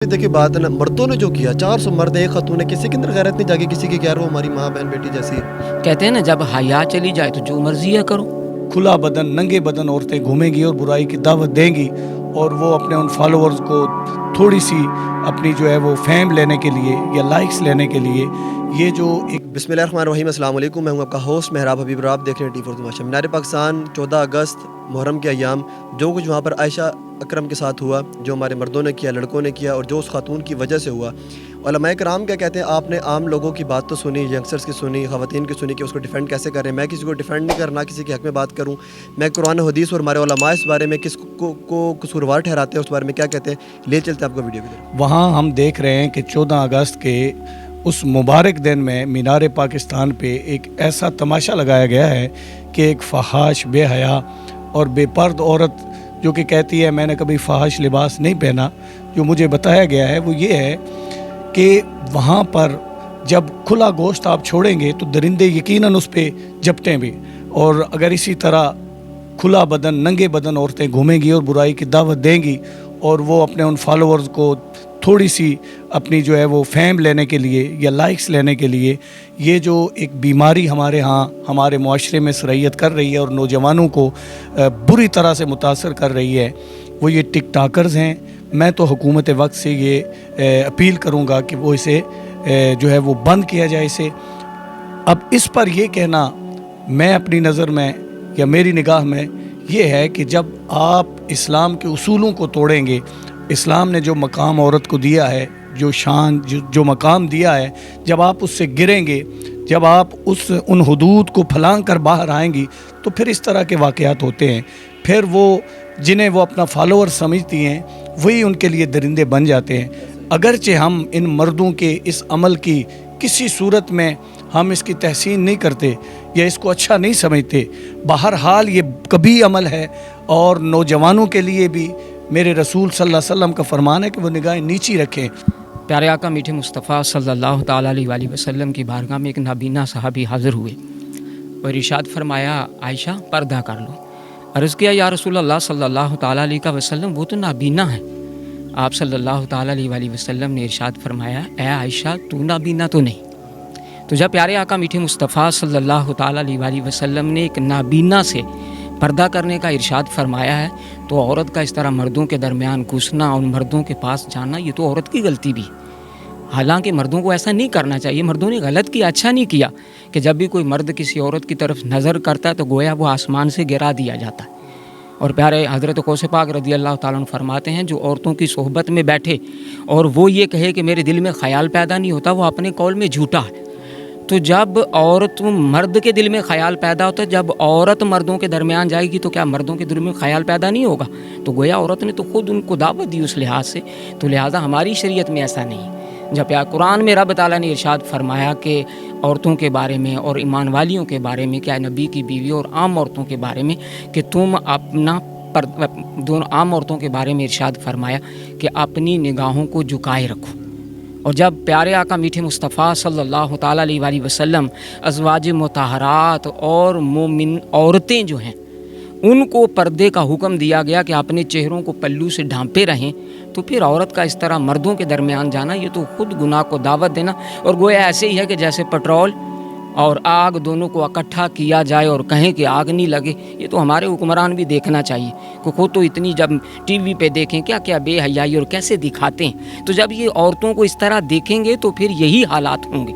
देखिए बात है ना, मर्दों ने जो किया 400 मर्द एक खातून है, किसी के अंदर गैरत नहीं जागी, किसी की गैर, वो हमारी माँ बहन बेटी जैसी है। कहते हैं ना, जब हया चली जाए तो जो मर्जी है करो। खुला बदन नंगे बदन औरतें घूमेंगी और बुराई की दावत देंगी, और वो अपने उन फॉलोअर्स को थोड़ी सी अपनी जो है वो फेम लेने के लिए या लाइक्स लेने के लिए ये जो एक बिस्मिल्लाहिर्रहमानिर्रहीम, अस्सलाम वालेकुम। मैं हूं आपका होस्ट मेहराब हबीब, आप देख रहे हैं टी4 तमाशा। मीनार पाकिस्तान 14 अगस्त मुहर्रम के अयाम, जो कुछ वहाँ पर आयशा अकरम के साथ हुआ, जो हमारे मर्दों ने किया, लड़कों ने किया, और जो उस खातून की वजह से हुआ, उलमाए कराम क्या कहते हैं, आपने आम लोगों की बात तो सुनी, यंगस्टर्स की सुनी, ख़वातीन की सुनी कि उसको डिफेंड कैसे कर रहे हैं। मैं किसी को डिफेंड नहीं करना, किसी के हक़ में बात करूँ। मैं कुरान हदीस और हमारे उलमा इस बारे में किस को कसूरवार ठहराते हैं, उस बारे में क्या कहते हैं, ले चलते हैं आपको वीडियो की तरफ। वहाँ हम देख रहे हैं कि 14 अगस्त के उस मुबारक दिन में मीनार पाकिस्तान पे एक ऐसा तमाशा लगाया गया है कि एक फहाश, बेहया और बेपर्द औरत जो कि कहती है मैंने कभी फहाश लिबास नहीं पहना, जो मुझे बताया गया है वो ये है कि वहाँ पर जब खुला गोश्त आप छोड़ेंगे तो दरिंदे यकीनन उस पर झपटें भी, और अगर इसी तरह खुला बदन नंगे बदन औरतें घूमेंगी और बुराई की दावत देंगी, और वो अपने उन फॉलोअर्स को थोड़ी सी अपनी जो है वो फेम लेने के लिए या लाइक्स लेने के लिए ये जो एक बीमारी हमारे यहाँ हमारे मुआशरे में सरैयत कर रही है और नौजवानों को बुरी तरह से मुतासर कर रही है, वो ये टिक टाकर्स हैं। मैं तो हुकूमत वक्त से ये अपील करूँगा कि वो इसे जो है वो बंद किया जाए इसे। अब इस पर ये कहना मैं अपनी नज़र में या मेरी निगाह में ये है कि जब आप इस्लाम के उसूलों को तोड़ेंगे, इस्लाम ने जो मकाम औरत को दिया है, जो शान जो मकाम दिया है, जब आप उससे गिरेंगे, जब आप उन हुदूद को फलांग कर बाहर आएंगी, तो फिर इस तरह के वाक़यात होते हैं। फिर वो जिन्हें वो अपना फॉलोअर समझती हैं वही उनके लिए दरिंदे बन जाते हैं। अगरचे हम इन मर्दों के इस अमल की किसी सूरत में हम इसकी तहसीन नहीं करते या इसको अच्छा नहीं समझते, बहरहाल ये कभी अमल है, और नौजवानों के लिए भी मेरे रसूल सल्लल्लाहु अलैहि वसल्लम का फरमान है कि वो निगाहें नीची रखें। प्यारे आका मीठे मुस्तफ़ा सल्लल्लाहु ताला अलैहि वसल्लम की बारगाह में एक नाबीना साहबी हाज़िर हुए और इरशाद फरमाया, आयशा पर्दा कर लो। अर्ज़ किया, या रसूल अल्लाह सल्लल्लाहु ताला अलैहि वसल्लम, वो तो नाबीना है। आप सल्लल्लाहु ताला अलैहि वसल्लम ने इरशाद फरमाया, ए आयशा तू नाबीना तो नहीं। तो जब प्यारे आका मीठे मुस्तफ़ा सल्लल्लाहु ताला अलैहि वसल्लम ने एक नाबीना से पर्दा करने का इरशाद फरमाया है, तो औरत का इस तरह मर्दों के दरमियान घुसना और मर्दों के पास जाना, ये तो औरत की गलती भी। हालांकि मर्दों को ऐसा नहीं करना चाहिए, मर्दों ने गलत किया, अच्छा नहीं किया कि जब भी कोई मर्द किसी औरत की तरफ नज़र करता है तो गोया वो आसमान से गिरा दिया जाता है। और प्यारे हज़रत गौसे पाक रज़ी अल्लाह ताला अन्हु फरमाते हैं, जो औरतों की सोहबत में बैठे और वो ये कहे कि मेरे दिल में ख़याल पैदा नहीं होता, वो अपने कौल में झूठा है। तो जब औरत मर्द के दिल में ख़याल पैदा होता है, जब औरत मर्दों के दरमियान जाएगी तो क्या मर्दों के दिल में ख़याल पैदा नहीं होगा? तो गोया औरत ने तो खुद उनको दावत दी उस लिहाज से। तो लिहाजा हमारी शरीयत में ऐसा नहीं। जब या कुरान में रब ताला ने इरशाद फरमाया कि औरतों के बारे में और ईमान वालियों के बारे में, क्या नबी की बीवी और आम औरतों के बारे में, कि तुम अपना दोनों आम औरतों के बारे में इरशाद फरमाया कि अपनी निगाहों को झुकाए रखो। और जब प्यारे आका मीठे मुस्तफ़ा सल्लल्लाहु ताला अलैहि वसल्लम अज़वाज मुताहरात और मोमिन औरतें जो हैं उनको पर्दे का हुक्म दिया गया कि अपने चेहरों को पल्लू से ढांपे रहें, तो फिर औरत का इस तरह मर्दों के दरमियान जाना, ये तो खुद गुनाह को दावत देना। और गोया ऐसे ही है कि जैसे पेट्रोल और आग दोनों को इकट्ठा किया जाए और कहें कि आग नहीं लगे। ये तो हमारे हुक्मरान भी देखना चाहिए कि खुद तो इतनी, जब टीवी पे देखें क्या क्या बेहयाई और कैसे दिखाते हैं, तो जब ये औरतों को इस तरह देखेंगे तो फिर यही हालात होंगे।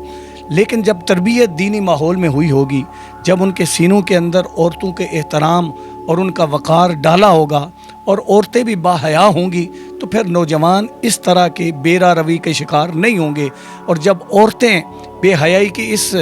लेकिन जब तरबियत दीनी माहौल में हुई होगी, जब उनके सीनों के अंदर औरतों के एहतराम और उनका वक़ार डाला होगा और औरतें भी बाहया होंगी, तो फिर नौजवान इस तरह के बेरा रवी के शिकार नहीं होंगे। और जब औरतें बेहयाई की इस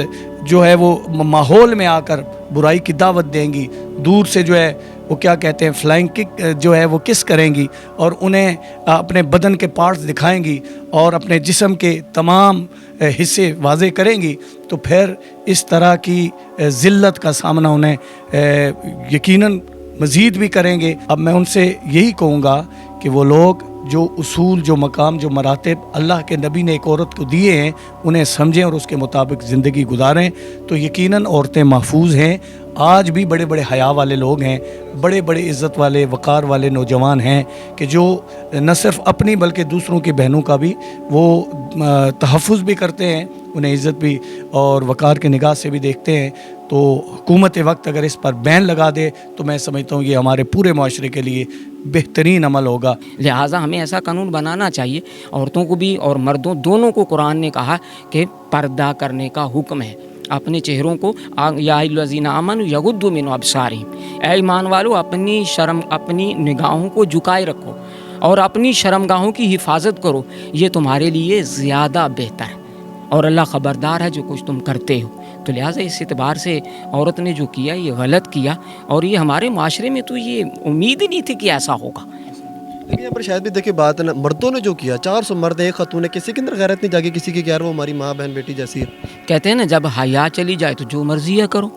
जो है वो माहौल में आकर बुराई की दावत देंगी, दूर से जो है वो क्या कहते हैं फ्लाइंग किक जो है वो किस करेंगी और उन्हें अपने बदन के पार्ट्स दिखाएंगी और अपने जिस्म के तमाम हिस्से वाज़े करेंगी, तो फिर इस तरह की ज़िल्लत का सामना उन्हें यकीनन मज़ीद भी करेंगे। अब मैं उनसे यही कहूँगा कि वो लोग जो उसूल, जो मकाम, जो मरातब अल्लाह के नबी ने एक औरत को दिए हैं, उन्हें समझें और उसके मुताबिक ज़िंदगी गुजारें, तो यकीनन औरतें महफूज हैं। آج بھی بڑے بڑے حیا والے لوگ ہیں، بڑے بڑے عزت والے وقار والے نوجوان ہیں کہ جو نہ صرف اپنی بلکہ دوسروں کی بہنوں کا بھی وہ تحفظ بھی کرتے ہیں، انہیں عزت بھی اور وقار کی نگاہ سے بھی دیکھتے ہیں۔ تو حکومت وقت اگر اس پر بین لگا دے تو میں سمجھتا ہوں یہ ہمارے پورے معاشرے کے لیے بہترین عمل ہوگا۔ لہٰذا ہمیں ایسا قانون بنانا چاہیے، عورتوں کو بھی اور مردوں دونوں کو قرآن نے کہا کہ پردہ کرنے کا حکم ہے، اپنے چہروں کو یا الذین آمنوا یغضوا من ابصارہم، اے ایمان والو اپنی نگاہوں کو جھکائے رکھو اور اپنی شرمگاہوں کی حفاظت کرو، یہ تمہارے لیے زیادہ بہتر ہے اور اللہ خبردار ہے جو کچھ تم کرتے ہو۔ تو لہٰذا اس اعتبار سے عورت نے جو کیا یہ غلط کیا، اور یہ ہمارے معاشرے میں تو یہ امید ہی نہیں تھی کہ ایسا ہوگا۔ لیکن یہاں پر شاید بھی دیکھیں بات ہے نا، مردوں نے جو کیا 400 مرد ہیں، ایک خاتون ہے، کسی کے اندر غیرت نہیں جاگی کسی کی کہ یار وہ ہماری ماں بہن بیٹی جیسی ہے؟ کہتے ہیں نا جب حیا چلی جائے تو جو مرضی ہے کرو،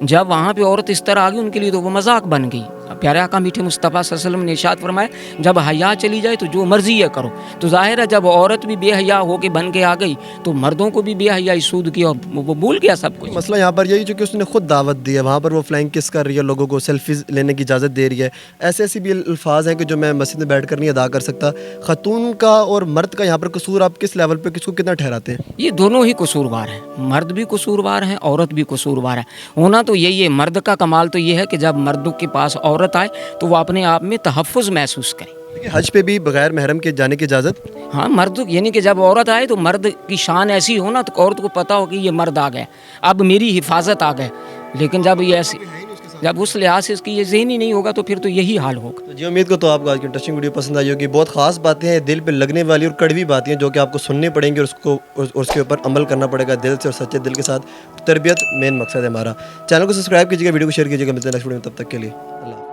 جب وہاں پہ عورت اس طرح آ گئی ان کے لیے تو وہ مذاق بن گئی۔ پیارے آقا میٹھے مصطفیٰ صلی اللہ علیہ وسلم نے ارشاد فرمایا جب حیا چلی جائے تو جو مرضی ہے کرو۔ تو ظاہر ہے جب عورت بھی بے حیا ہو کے بن کے آ گئی تو مردوں کو بھی بے حیائی سود کی اور وہ بھول گیا سب کچھ۔ مسئلہ یہاں پر یہی جو کہ اس نے خود دعوت دی ہے، وہاں پر وہ فلائنگ کس کر رہی ہے، لوگوں کو سیلفیز لینے کی اجازت دے رہی ہے، ایسے بھی الفاظ ہیں کہ جو میں مسجد میں بیٹھ کر نہیں ادا کر سکتا۔ خاتون کا اور مرد کا یہاں پر قصور آپ کس لیول پہ کس کو کتنا ٹھہراتے ہیں؟ یہ دونوں ہی قصوروار ہیں، مرد بھی قصوروار ہیں، عورت بھی قصوروار ہے۔ ہونا تو یہی ہے، مرد کا کمال تو یہ ہے کہ جب مردوں کے پاس عورت آئے تو وہ اپنے آپ میں تحفظ محسوس کرے۔ دیکھیں حج پہ بھی بغیر محرم کے جانے کی اجازت؟ ہاں مرد، یعنی کہ جب عورت آئے تو مرد کی شان ایسی ہو نا تو عورت کو پتہ ہو کہ یہ مرد آ گئے، اب میری حفاظت آ گئے۔ لیکن جب یہ ایسی جب اس لحاظ سے اس کی یہ ذہن ہی نہیں ہوگا تو پھر تو یہی حال ہوگا۔ جی امید کو تو آپ کو آج کی انٹرسٹنگ ویڈیو پسند آئی ہوگی۔ بہت خاص باتیں ہیں، دل پہ لگنے والی اور کڑوی باتیں ہیں جو کہ آپ کو سننی پڑیں گی اور اس کے اوپر عمل کرنا پڑے گا دل سے اور سچے دل کے ساتھ۔ تربیت مین مقصد ہے ہمارا۔ چینل کو سبسکرائب کیجیے گا، ویڈیو کو شیئر کیجیے گا۔ ملتے ہیں نیکسٹ ویڈیو میں، تب تک کے لیے اللہ۔